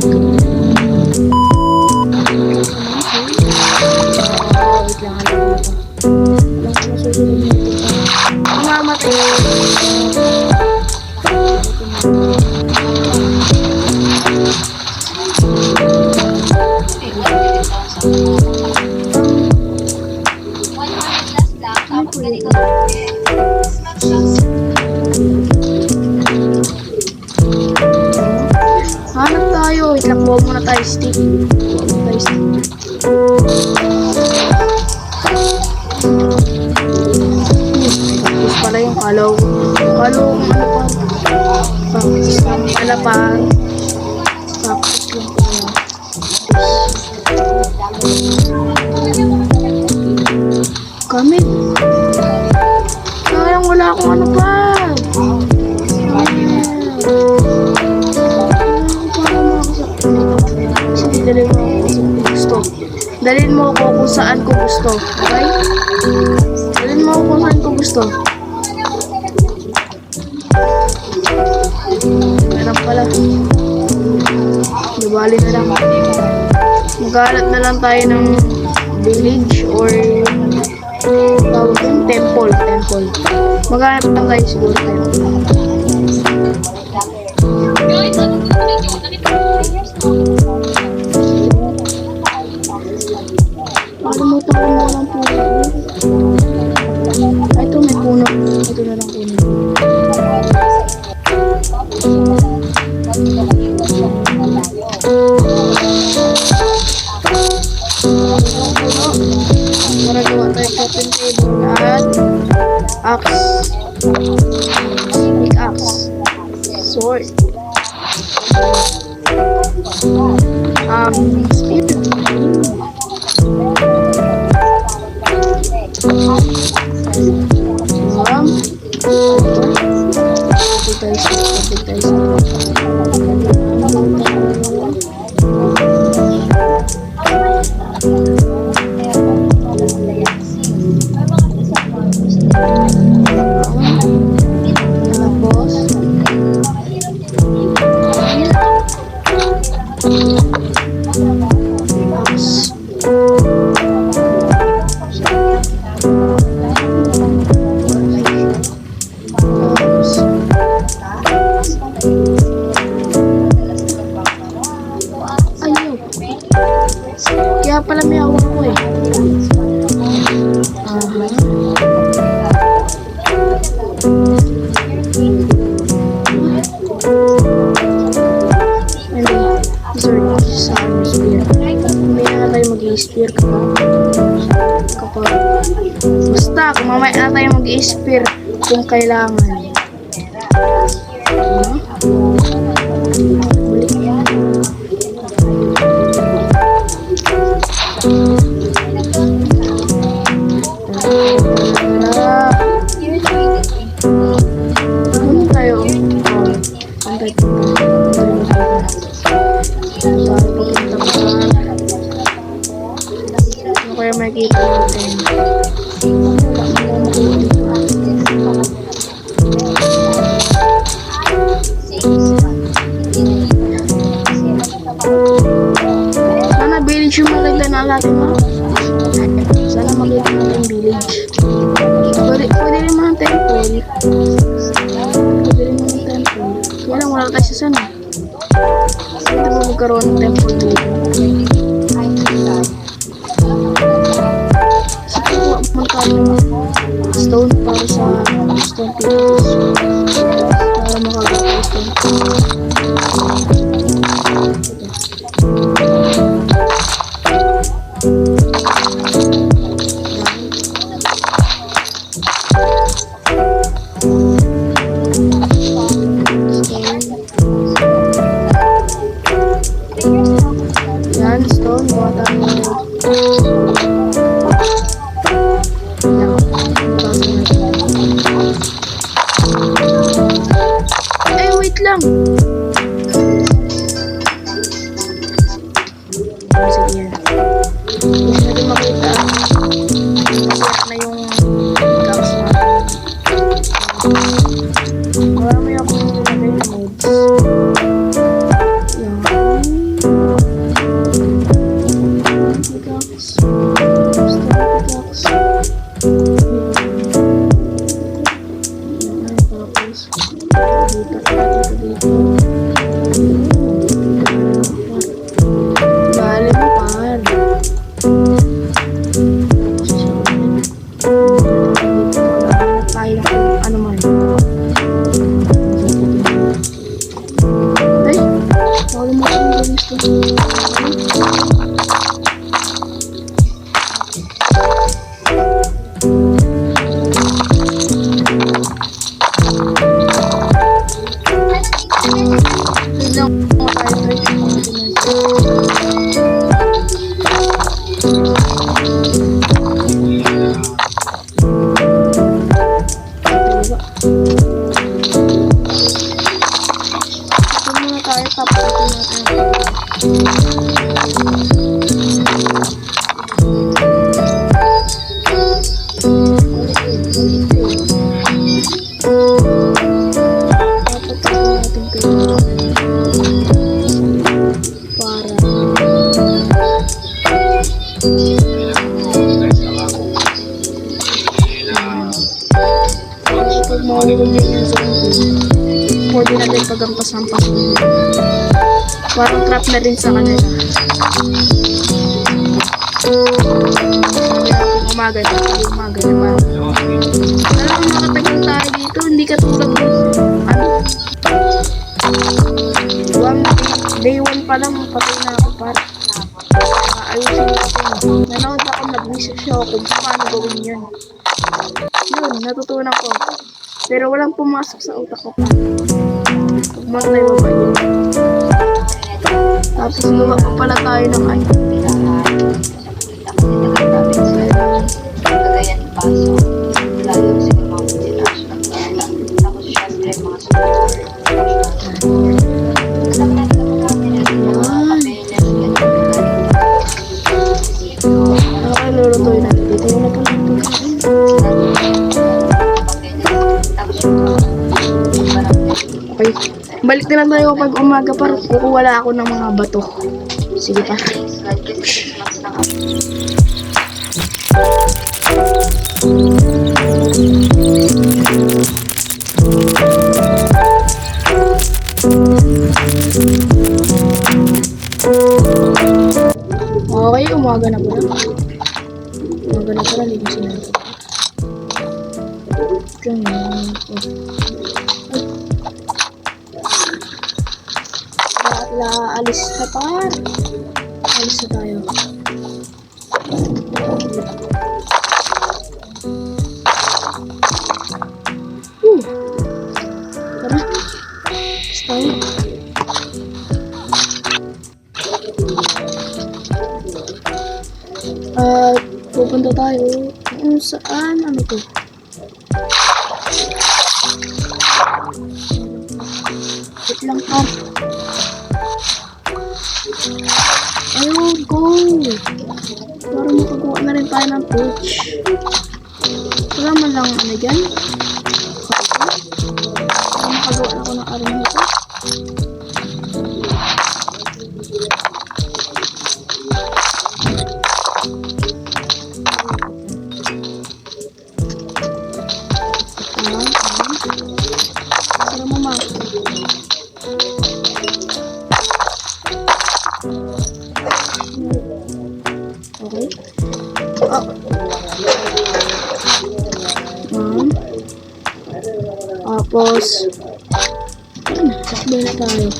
Wait lang, mamatay. Hanap tayo. Wait lang, buwag muna tayo stick. Tapos pala yung kalaw. Kalaw kung ano pa. Practice lang pala pa. Practice lang pala. Kami. Sayang wala akong ano pa. Dalhin mo ako kung saan ko gusto. Okay? Dalhin mo ako kung saan ko gusto. Meron pala. Nabali na lang. Maghanap na lang tayo ng village or tawag yung temple. Maghanap lang tayo siguro temple. Nakalimutan ko na lang puno. Ay, ito may puno. Ito na lang puno. Para gawa tayo crafting table at axe. Big axe. Sword. Spear. Kaya pala may awang ko eh. May na tayo mag-i-spear kapag basta kung mamaya na tayo mag-i-spear kung kailangan. Kaya makikita natin. Sana village yung maganda na natin mo. Sana makita natin village. Pwede rin mga temple. Kaya lang wala tayo sa sana. Hindi mo magkaroon ng temple dito. Stone para sa stone pieces para makagawa stone yan stone gawa tayo. Wait lang. mahulog din yung zombie. Pwede natin pagampas-ampas nila. Parang trap na rin sa kanila. Umaga na ba? Alam mo, nakatagal tayo dito. Hindi katulad ng day 1 pa lang, patay na ako para ayusin natin. Nanood ako, nag-research ako kung paano gawin yun. Yun, natutunan ko. Pero walang pumasok sa utak ko pa. Magmantay mo ba yun? Tapos gawa pa pala tayo ng ano. Lulutuin natin dito yung napalulutuin. Okay. Balik na lang tayo kapag umaga para kukuwala ako ng mga bato. Sige pa. Okay, umaga na pala. Umaga na pala, hindi ko sinabi. Alis na pa. Alis na tayo. Tara. Alis tayo. Pupunta tayo kung saan, ano to? Wait lang pa. Ayun, go! Para makagawa na rin tayo ng torch. Wala man lang ano dyan. Para makagawa na ako ng aron nito. Para mamakit. Okay. Tapos sakbay na tayo.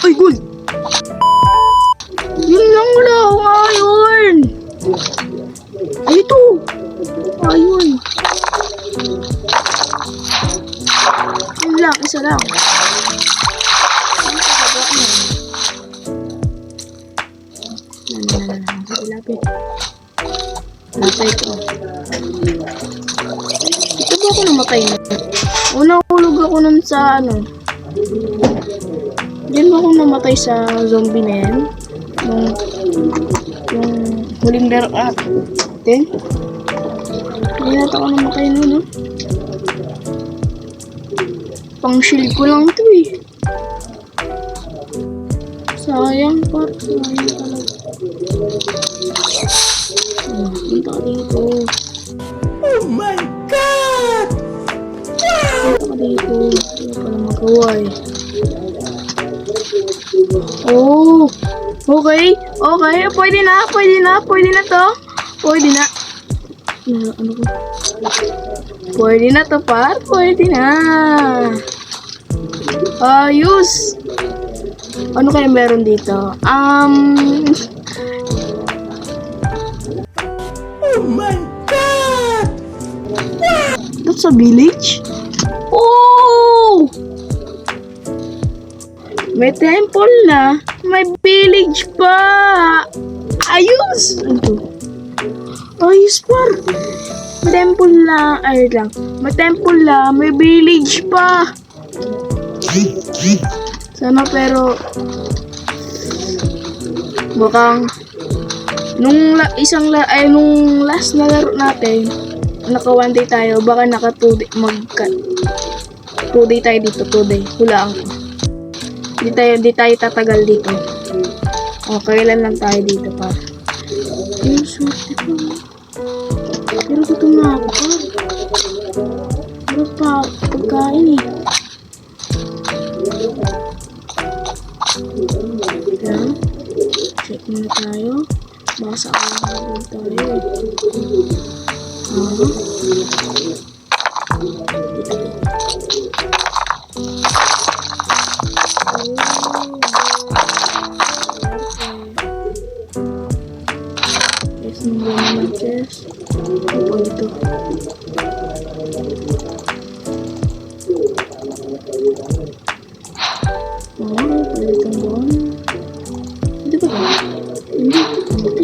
Ay, good! Yun lang, wala akong iron! Ay, ito! Ayun! Yun lang, isa lang. Lapit. Lapit ko. Ito ba ako namatay na? Unang hulog ako nun sa ano. Diyan ba ako namatay sa zombie na yan? Yung huling laro natin. Hindi nata ako namatay nun, no? Pang shield ko lang ito eh. Sayang pa. Sayang talaga. Punta ka dito. Oh my God! Punta ka dito. Wala pala magawa eh. Oh! Okay! Okay! Pwede na! Pwede na! Pwede na to! Pwede na! Ano ko? Pwede na to par! Pwede na! Ayos! Ano kaya meron dito? Oh my God! That's a village? Oh! May temple na. May village pa. Ayos! Ano? Ayos par. Temple na. Ay lang. May temple na. May village pa. Sana pero bakang nung last na laro natin, naka 1 day tayo, baka naka 2 day, 2 day tayo dito, 2 day, hulaan ko. Di tayo tatagal dito. O, kailan lang tayo dito pa. Pero gutom na ako pa. Ano pa? Pagkain eh. Yan. Check muna tayo. Baka sa akin tayo. Yes, nung naman chest. Ano po ito? Pwede itong doon. Hindi ba ba? Hindi. Hindi.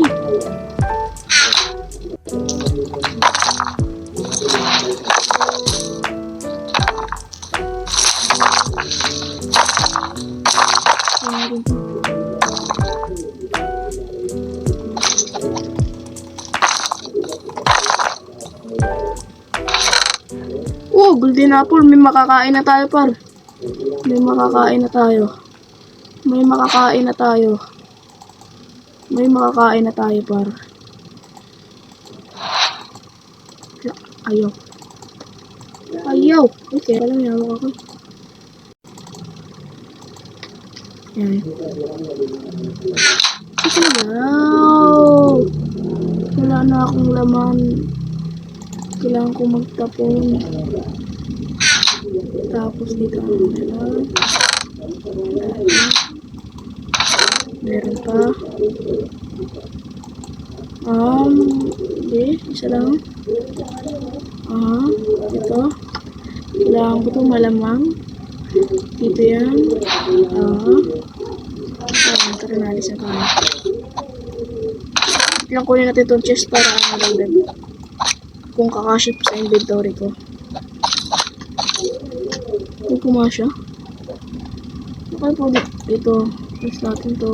Oh, golden apple. May makakain na tayo, par. May makakain na tayo. May makakain na tayo. May makakain na tayo, par. Ayaw. Ayaw. Okay, alam niya ako. Yan. Ayaw. Wala na akong laman. Kailangan ko magtapon. Tapos dito ang meron. Meron pa. Hindi. Isa lang. Ito. Kailangan ko itong malamang. Dito yan. Tara nalis na tayo. Lang kunin natin itong chest para loaded. Kung kakaship sa inventory ko. Kung pumasya. Okay po dito. Plus natin to.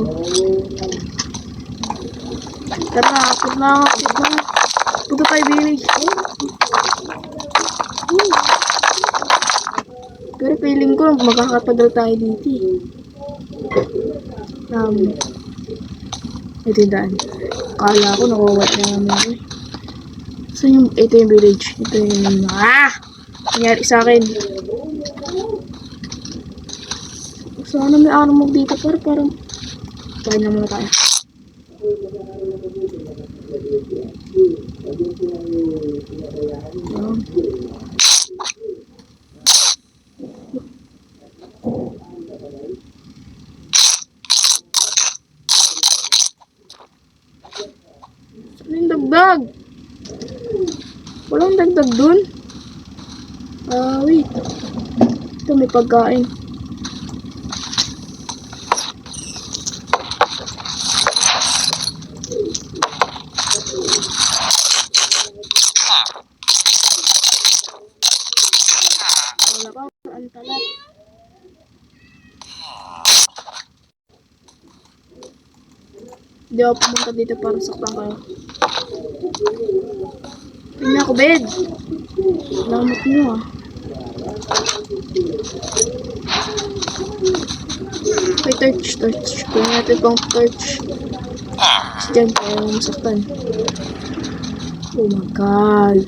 Tara, akit na. Punta tayo village. Pero feeling ko magkakatagal tayo dito. Ito yung daan. Akala ko nakawat na namin ako. So ito yung village. Ito yung nangyari sa akin. Sana may armog dito pero parang try na muna tayo. Ano yung dagdag? Walang dagdag dun. Wait. Ito may pagkain. Wala pa. Ang talat. Hindi ako pumunta dito para saktan kayo. Tingnan ako, bed. Salamat nyo, Okay, torch. Kaya natin pang torch. Kasi dyan, kaya masaktan. Oh my god.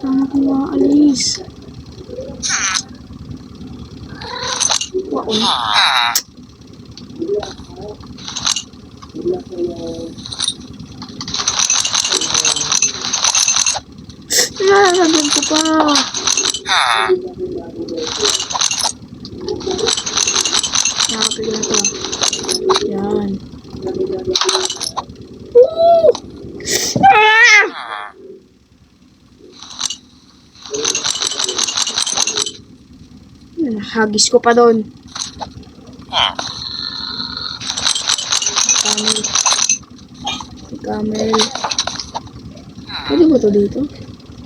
Tama ko maalis. Wow. Nandun ko pa. Nakapigil na to. Yan. Woo! Hagis ko pa doon. Camel. Pwede ba ito dito?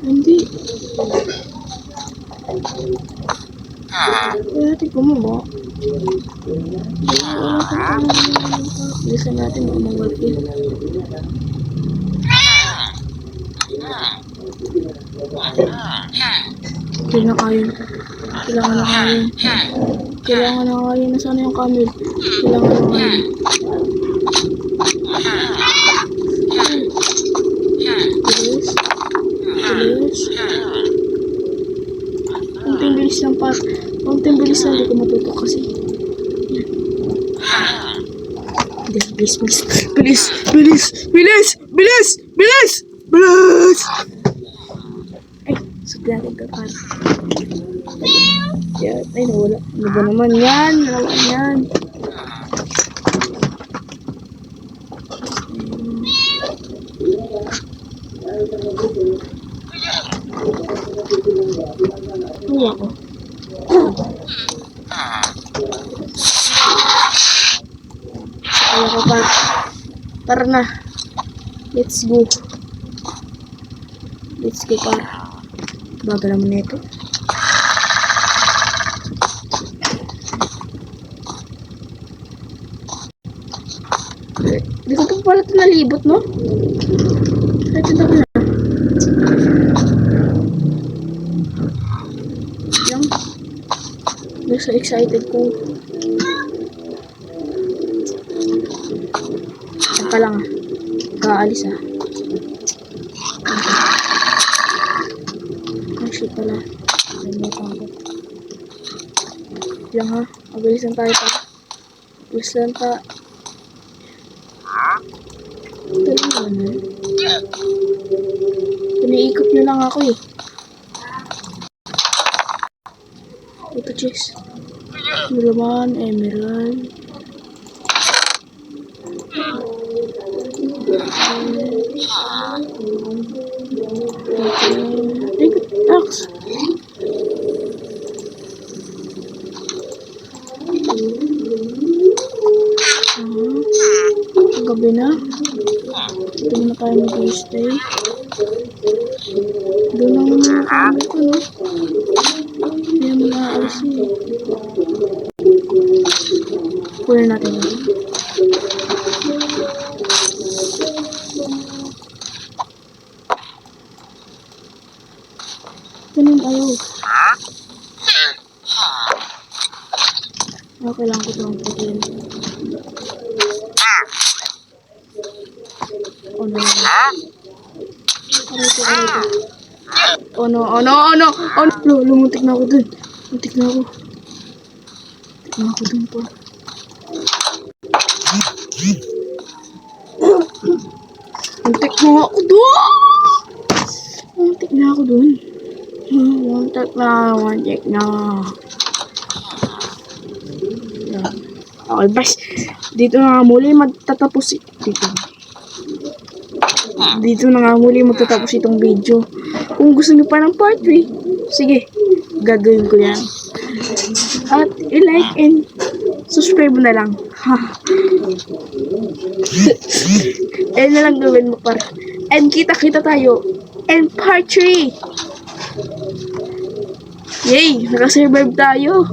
Hindi. Kaya natin kumuha. Bilisan natin mga mawalki. Kailangan na kayo. Kailangan na kayo. Nasaan yung camel? Kailangan na kayo. Bilis. Bilis, bilis, bilis, bilis, bilis, bilis, bilis, bilis! Ay, saglit ka pa. Yan, ay nawala. Ano ba naman yan? Ano ba yan? Wala ko. Kaya ko pa. Tara na. Let's go. Let's go par. Bagal naman na ito. Dito ko pala ito nalibot, no? Ito na na. Yan. I'm so excited ko. Saka lang ah. Kaalis ah. Ay, shit pala. Nalimutan ko. Lang ha. Mabilisan tayo pa. Mabilisan pa. Ito yung ano. Piniikot nyo lang ako eh. Ito chest. Ano naman? Emerald. Ay, axe. Gabi na. Ito na tayo mag-stay. Doon lang naman kami ko, no? Hindi naman nakaalis eh. Kunin natin yun. Ganun ayaw. Okay lang ko lang po din. Oh no. Aray ko. Oh no, oh no, oh no. Oh no, lumuntik na ako dun. Lumuntik na ako. Lumuntik na ako dun po. Lumuntik na ako dun. Lumuntik na ako dun. Muntik na. Okay, bas. Dito na nga muli magtatapos Dito na nga muli magtatapos itong video. Kung gusto niyo pa ng part 3, sige, gagawin ko yan. At i-like and subscribe na lang. Ayun na lang gawin mo par. And kita-kita tayo. And part 3. Yay! Nakasurvive tayo.